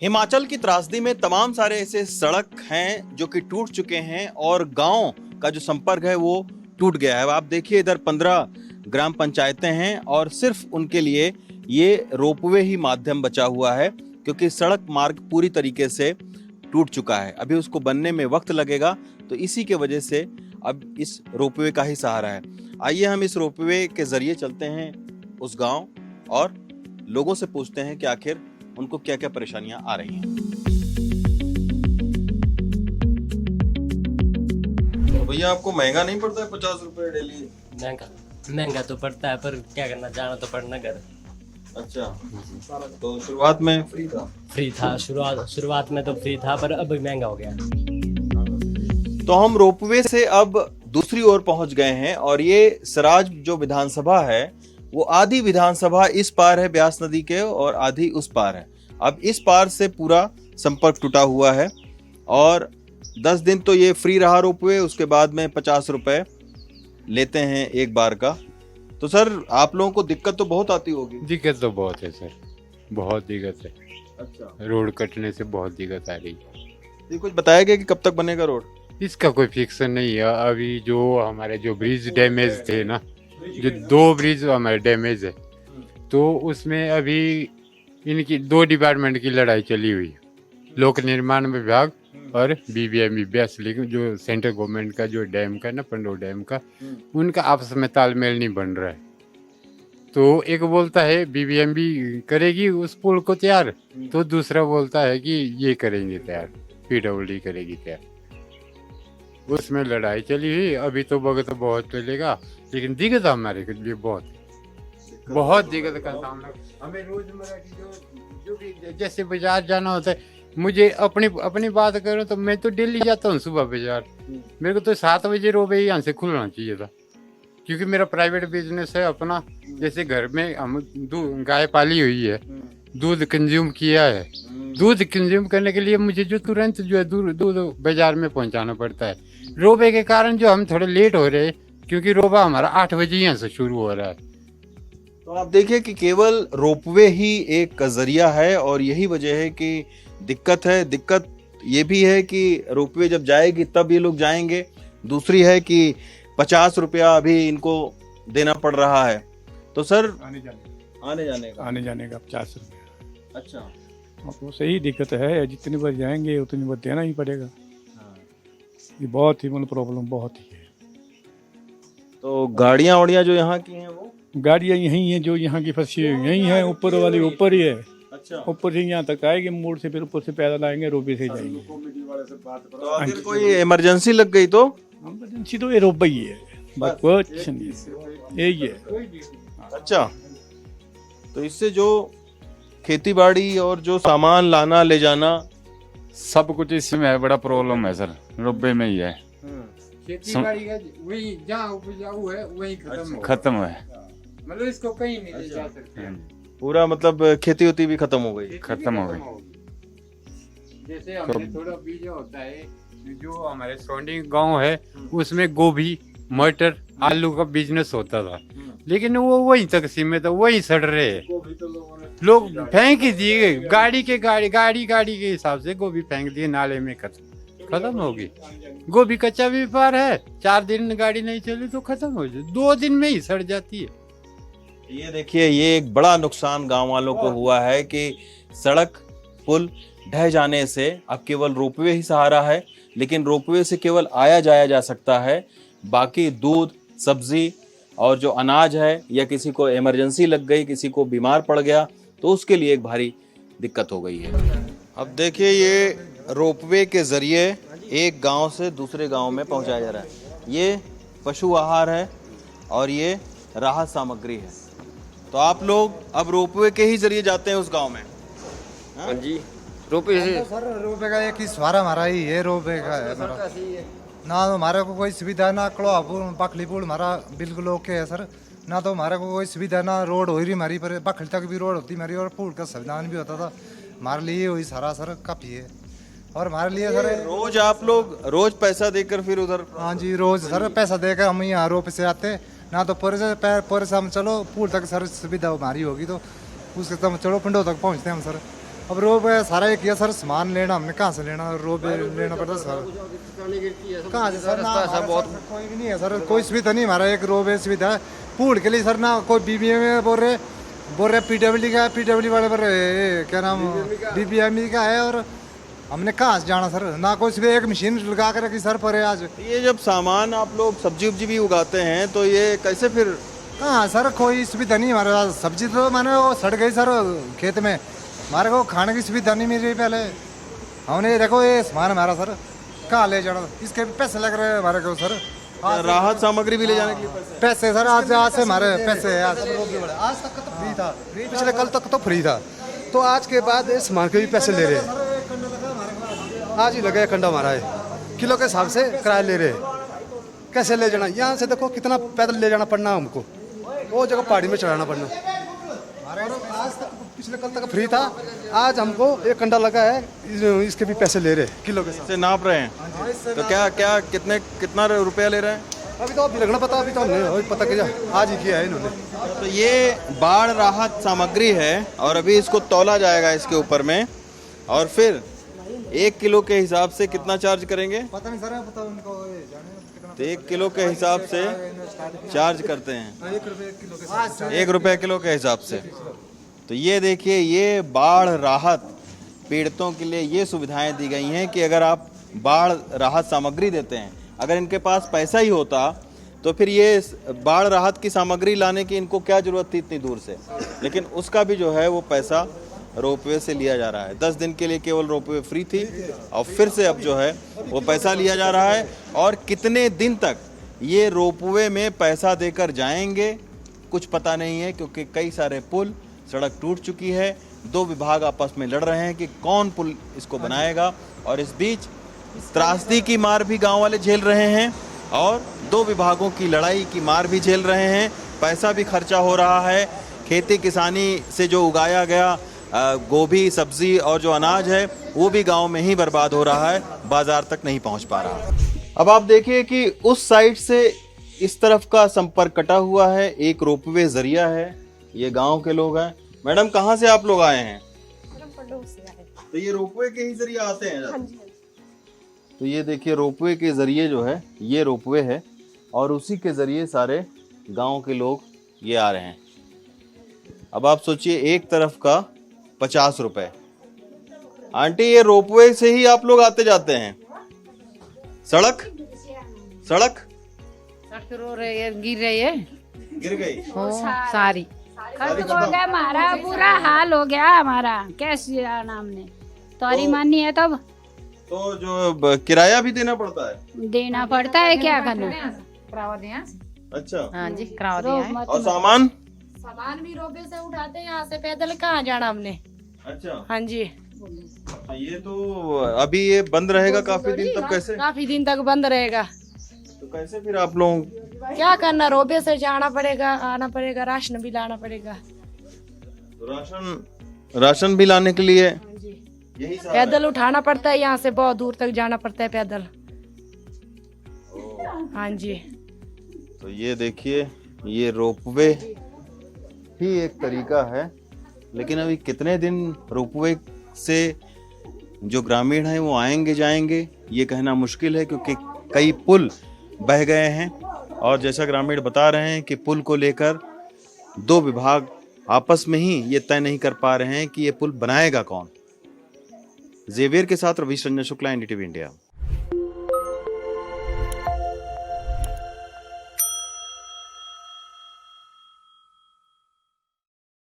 हिमाचल की त्रासदी में तमाम सारे ऐसे सड़क हैं जो कि टूट चुके हैं और गांव का जो संपर्क है वो टूट गया है। आप देखिए इधर 15 ग्राम पंचायतें हैं और सिर्फ उनके लिए ये रोपवे ही माध्यम बचा हुआ है, क्योंकि सड़क मार्ग पूरी तरीके से टूट चुका है। अभी उसको बनने में वक्त लगेगा, तो इसी के वजह से अब इस रोपवे का ही सहारा है। आइए हम इस रोपवे के जरिए चलते हैं उस गांव और लोगों से पूछते हैं कि आखिर उनको क्या क्या परेशानियां आ रही हैं। तो भैया आपको महंगा नहीं पड़ता है 50 रुपए डेली? महंगा महंगा तो पड़ता है, पर क्या करना, जाना तो पड़ना घर। अच्छा, तो शुरुआत में फ्री था? शुरुआत में तो फ्री था, पर अब महंगा हो गया। तो हम रोपवे से अब दूसरी ओर पहुंच गए हैं और ये सराज जो विधानसभा है वो आधी विधानसभा इस पार है ब्यास नदी के और आधी उस पार है। अब इस पार से पूरा संपर्क टूटा हुआ है और 10 दिन तो ये फ्री रहा रोपवे, उसके बाद में 50 रुपए लेते हैं एक बार का। तो सर आप लोगों को दिक्कत तो बहुत आती होगी? दिक्कत तो बहुत है सर, बहुत दिक्कत है। अच्छा, रोड कटने से बहुत दिक्कत आ रही है। ये कुछ बताया गया कि कब तक बनेगा रोड? इसका कोई फिक्सन नहीं है। अभी जो हमारे जो ब्रिज डैमेज थे ना, जो 2 ब्रिज हमारे डैमेज है, तो उसमें अभी इनकी 2 डिपार्टमेंट की लड़ाई चली हुई है, लोक निर्माण विभाग और बीबीएमबी ब्यास लीग, जो सेंट्रल गवर्नमेंट का जो डैम का ना, पंडो डैम का, उनका आपस में तालमेल नहीं बन रहा है। तो एक बोलता है बीबीएमबी करेगी उस पुल को तैयार, तो दूसरा बोलता है कि ये करेंगे तैयार, पीडब्ल्यूडी करेगी तैयार। उसमें लड़ाई चली हुई। अभी तो वक्त तो बहुत चलेगा, लेकिन दिक्कत हमारे लिए बहुत दिक्कत का सामना। हमें रोजमर्रा की जो भी जैसे बाजार जाना होता है, मुझे अपनी बात करूं तो मैं तो डेली जाता हूं सुबह बाजार। मेरे को तो 7 बजे रोबे यहाँ से खुलना चाहिए था, क्योंकि मेरा प्राइवेट बिजनेस है अपना। जैसे घर में हम गाय पाली हुई है, दूध कंज्यूम किया है, दूध कंज्यूम करने के लिए मुझे जो तुरंत जो है दूध बाजार में पहुंचाना पड़ता है। रोबे के कारण जो हम थोड़े लेट हो रहे हैं, क्योंकि रोबा हमारा 8 बजे यहाँ से शुरू हो रहा है। तो आप देखिए कि केवल रोपवे ही एक जरिया है और यही वजह है कि दिक्कत है। दिक्कत ये भी है कि रोपवे जब जाएगी तब ये लोग जाएंगे। दूसरी है कि 50 रुपया अभी इनको देना पड़ रहा है। तो सर आने जाने का 50 रुपया। अच्छा, आपको सही दिक्कत है, जितनी बार जाएंगे उतनी बार देना ही पड़ेगा। हाँ। ये बहुत ही मतलब प्रॉब्लम बहुत ही है। तो गाड़ियाँ वाड़ियाँ जो यहाँ की हैं वो गाड़ियाँ यहीं हैं, जो यहाँ की फंसी हुई यहीं है, ऊपर वाली ऊपर ही है। अच्छा, ऊपर से यहाँ तक आएंगे, मोड़ से फिर ऊपर से पैदल आएंगे, रोबे से जाएंगे। तो अगर कोई इमरजेंसी लग गई तो? इमरजेंसी तो ये रोबा ही है, बस कुछ नहीं, यही है। अच्छा, तो इससे जो खेती बाड़ी और जो सामान लाना ले जाना सब कुछ इसमें है, बड़ा प्रॉब्लम है सर, रोबे में ही है। खेती बाड़ी का वही जहाँ उपजाऊ है वही खत्म है, मतलब इसको कहीं नहीं ले जा सकते। पूरा मतलब खेती होती भी खत्म हो गई। खत्म हो गई। जैसे हमारे थोड़ा बीज होता है, जो हमारे सराउंडिंग गांव है उसमें गोभी, मटर, आलू का बिजनेस होता था, लेकिन वो वहीं तक सीमित है, वहीं सड़ रहे हैं। लोग फेंक ही दिए, गाड़ी के हिसाब से गोभी फेंक दिए नाले में, खत्म होगी। गोभी कच्चा व्यापार है, 4 दिन गाड़ी नहीं चली तो खत्म हो जाए, 2 दिन में ही सड़ जाती है। ये देखिए, ये एक बड़ा नुकसान गांव वालों को हुआ है कि सड़क पुल ढह जाने से अब केवल रोपवे ही सहारा है, लेकिन रोपवे से केवल आया जाया जा सकता है। बाकी दूध, सब्जी और जो अनाज है, या किसी को इमरजेंसी लग गई, किसी को बीमार पड़ गया, तो उसके लिए एक भारी दिक्कत हो गई है। अब देखिए, ये रोपवे के जरिए एक गांव से दूसरे गांव में पहुंचाया जा रहा है। ये पशु आहार है और ये राहत सामग्री है। तो आप लोग अब रोपवे के ही जरिए जाते हैं उस गांव में? हाँ जी, रोपवे से। सर रोपवे का एक ही सहारा हमारा ही है, रोपवे का है हमारा। ना तो हमारे को कोई सुविधा, ना कड़वापुर बखली पुल हमारा बिल्कुल ओके है सर। ना तो हमारे को कोई सुविधा, ना रोड हो रही हमारी, पर बखली तक भी रोड होती हमारी और पुल का संविधान भी होता था हमारे लिए। वही सारा सर काफी है और हमारे लिए सर। रोज आप लोग रोज पैसा देकर फिर उधर? हाँ जी, रोज सर पैसा देकर हम यहाँ रोप से आते। ना तो पर से हम चलो पुल तक सर, सुविधा हमारी होगी तो उसके तब चलो पिंडों तक पहुँचते हम सर। अब रोप सारा एक किया सर, सामान लेना हमने कहाँ से लेना, रोप लेना पड़ता सर, कहाँ से सर, ना हमारे बहुत कोई भी नहीं है सर, कोई सुविधा नहीं, हमारा एक रोप है सुविधा है पूल के लिए सर, ना कोई बीबीएम में बोल रहे पीडब्ल्यू का, पीडब्ल्यू वाले पर क्या नाम बीबीएम का है, और हमने कहाँ से जाना सर, ना कोई सुविधा, एक मशीन लगा कर रखी सर पर आज। ये जब सामान आप लोग सब्जी उब्जी भी उगाते हैं तो ये कैसे फिर? हाँ सर, कोई सुविधा नहीं हमारे पास, सब्जी तो मैंने वो सड़ गई सर खेत में, हमारे को खाने की सुविधा नहीं मिल रही पहले, हमने देखो ये सामान हमारा सर कहाँ ले जाना, इसके भी पैसे लग रहे हैं हमारे को सर, राहत सामग्री भी ले जाने के लिए पैसे सर, आज से हमारे पैसे है आज तक तो फ्री था, पिछले कल तक तो फ्री था, तो आज के बाद इस सामान के भी पैसे ले रहे हैं, आज ही लगे कंडा हमारा है, किलो के हिसाब से किराया ले रहे हैं, कैसे ले जाना, यहाँ से देखो कितना पैदल ले जाना पड़ना हमको, वो जगह पहाड़ी में चढ़ाना पड़ना, आज तक पिछले कल तक फ्री था, आज हमको एक कंडा लगा है, इसके भी पैसे ले रहे हैं किलो के हिसाब से नाप रहे हैं। तो क्या क्या कितना रुपया ले रहे हैं? अभी तो अभी लगना पता, अभी तो हमने अभी पता किया, आज ही किया है इन्होंने। तो ये बाढ़ राहत सामग्री है और अभी इसको तौला जाएगा इसके ऊपर में, और फिर 1 किलो के हिसाब से कितना चार्ज करेंगे? पता नहीं सर, पता उनको कितना, तो 1 किलो के हिसाब से चार्ज करते हैं, 1 रुपये किलो के हिसाब से। तो ये देखिए, ये बाढ़ राहत पीड़ितों के लिए ये सुविधाएं दी गई हैं कि अगर आप बाढ़ राहत सामग्री देते हैं, अगर इनके पास पैसा ही होता तो फिर ये बाढ़ राहत की सामग्री लाने की इनको क्या जरूरत थी इतनी दूर से, लेकिन उसका भी जो है वो पैसा रोपवे से लिया जा रहा है। 10 दिन के लिए केवल रोपवे फ्री थी और फिर से अब जो है वो पैसा लिया जा रहा है, और कितने दिन तक ये रोपवे में पैसा देकर जाएंगे कुछ पता नहीं है, क्योंकि कई सारे पुल सड़क टूट चुकी है, 2 विभाग आपस में लड़ रहे हैं कि कौन पुल इसको बनाएगा, और इस बीच त्रासदी की मार भी गांव वाले झेल रहे हैं और 2 विभागों की लड़ाई की मार भी झेल रहे हैं, पैसा भी खर्चा हो रहा है, खेती किसानी से जो उगाया गया गोभी सब्जी और जो अनाज है वो भी गांव में ही बर्बाद हो रहा है, बाजार तक नहीं पहुंच पा रहा। अब आप देखिए कि उस साइड से इस तरफ का संपर्क कटा हुआ है, एक रोपवे जरिया है, ये गांव के लोग हैं। मैडम कहाँ से आप लोग आए हैं? तो ये रोपवे के ही जरिए आते हैं? तो ये देखिए, रोपवे के जरिए जो है ये रोपवे है और उसी के जरिए सारे गांव के लोग ये आ रहे हैं। अब आप सोचिए, एक तरफ का 50 रुपए। आंटी, ये रोपवे से ही आप लोग आते जाते हैं? सड़क रो रही है, गिर रही है, गिर गई सारी खत्म हो गया, हमारा बुरा हाल हो गया, हमारा कैसे नाम ने तोरी मानी है तब तो जो किराया भी देना पड़ता है? देना पड़ता है, क्या करना। करावा दिया। अच्छा, हाँ जी, करावा दिया है। और सामान भी रोबे से उठाते हैं, यहाँ से पैदल कहाँ जाना हमने। अच्छा, हाँ जी, ये तो अभी ये बंद रहेगा काफी दिन, तब कैसे? काफी दिन तक बंद रहेगा, तो कैसे फिर आप लोग क्या करना, रोबे से जाना पड़ेगा, आना पड़ेगा, राशन भी लाना पड़ेगा। तो राशन भी लाने के लिए यही पैदल उठाना पड़ता है, यहाँ से बहुत दूर तक जाना पड़ता है पैदल। हाँ जी, तो ये देखिए, ये रोपवे ही एक तरीका है, लेकिन अभी कितने दिन रोपवे से जो ग्रामीण हैं वो आएंगे जाएंगे ये कहना मुश्किल है, क्योंकि कई पुल बह गए हैं और जैसा ग्रामीण बता रहे हैं कि पुल को लेकर 2 विभाग आपस में ही ये तय नहीं कर पा रहे हैं कि ये पुल बनाएगा कौन। जेवियर के साथ रवीश रंजन शुक्ला, NDTV इंडिया।